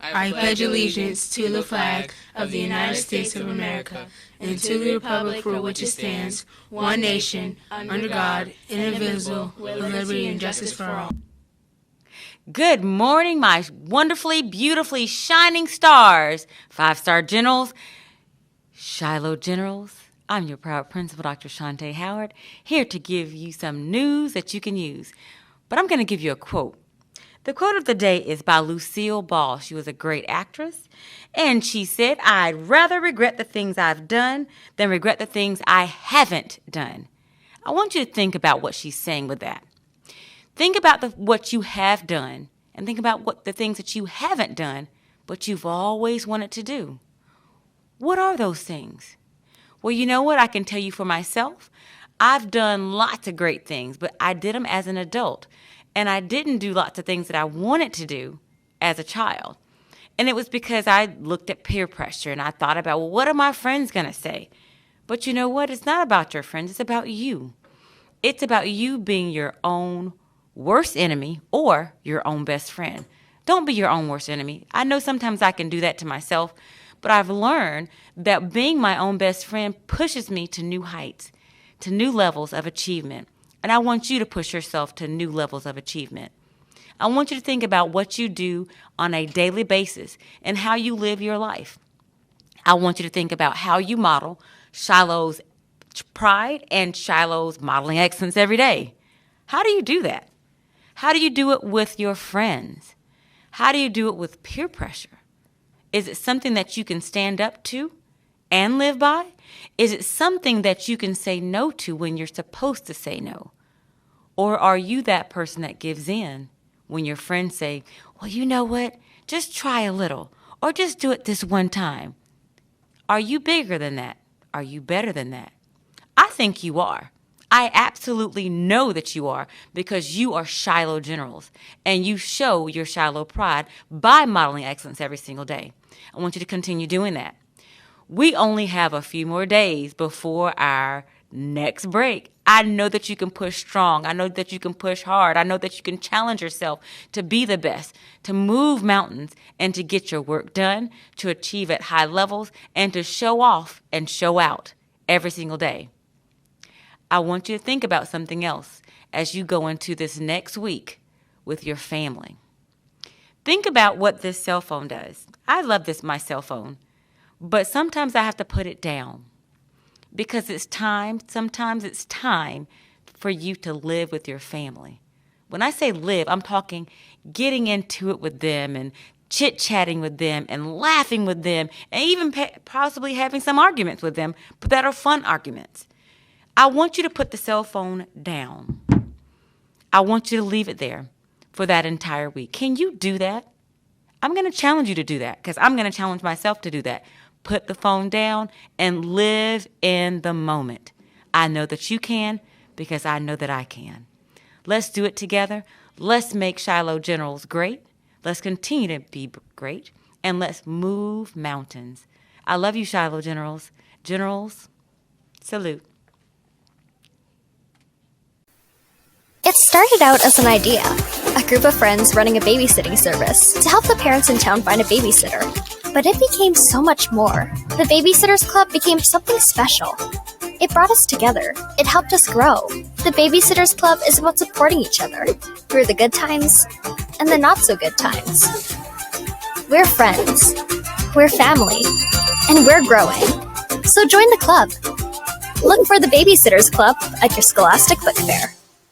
I pledge allegiance to the flag of the United States of America and to the republic for which it stands, one nation, under God, indivisible, with liberty and justice for all. Good morning, my wonderfully, beautifully shining stars, 5-star generals, Shiloh Generals. I'm your proud principal, Dr. Shante Howard, here to give you some news that you can use. But I'm going to give you a quote. The quote of the day is by Lucille Ball. She was a great actress, and she said, "I'd rather regret the things I've done than regret the things I haven't done." I want you to think about what she's saying with that. Think about what you have done, and think about what the things that you haven't done, but you've always wanted to do. What are those things? Well, you know what? I can tell you for myself, I've done lots of great things, but I did them as an adult. And I didn't do lots of things that I wanted to do as a child. And it was because I looked at peer pressure and I thought about, well, what are my friends going to say? But you know what? It's not about your friends. It's about you. It's about you being your own worst enemy or your own best friend. Don't be your own worst enemy. I know sometimes I can do that to myself, but I've learned that being my own best friend pushes me to new heights, to new levels of achievement. And I want you to push yourself to new levels of achievement. I want you to think about what you do on a daily basis and how you live your life. I want you to think about how you model Shiloh's pride and Shiloh's modeling excellence every day. How do you do that? How do you do it with your friends? How do you do it with peer pressure? Is it something that you can stand up to and live by? Is it something that you can say no to when you're supposed to say no? Or are you that person that gives in when your friends say, well, you know what? Just try a little or just do it this one time. Are you bigger than that? Are you better than that? I think you are. I absolutely know that you are because you are Shiloh Generals and you show your Shiloh pride by modeling excellence every single day. I want you to continue doing that. We only have a few more days before our next break. I know that you can push strong. I know that you can push hard. I know that you can challenge yourself to be the best, to move mountains, and to get your work done, to achieve at high levels, and to show off and show out every single day. I want you to think about something else as you go into this next week with your family. Think about what this cell phone does. I love my cell phone. But sometimes I have to put it down because sometimes it's time for you to live with your family. When I say live, I'm talking getting into it with them and chit-chatting with them and laughing with them and even possibly having some arguments with them, but that are fun arguments. I want you to put the cell phone down. I want you to leave it there for that entire week. Can you do that? I'm going to challenge you to do that because I'm going to challenge myself to do that. Put the phone down and live in the moment. I know that you can because I know that I can. Let's do it together. Let's make Shiloh Generals great. Let's continue to be great. And let's move mountains. I love you, Shiloh Generals. Generals, salute. It started out as an idea, a group of friends running a babysitting service to help the parents in town find a babysitter. But it became so much more. The Babysitters Club became something special. It brought us together. It helped us grow. The Babysitters Club is about supporting each other through the good times and the not so good times. We're friends, we're family, and we're growing. So join the club. Look for the Babysitters Club at your Scholastic Book Fair.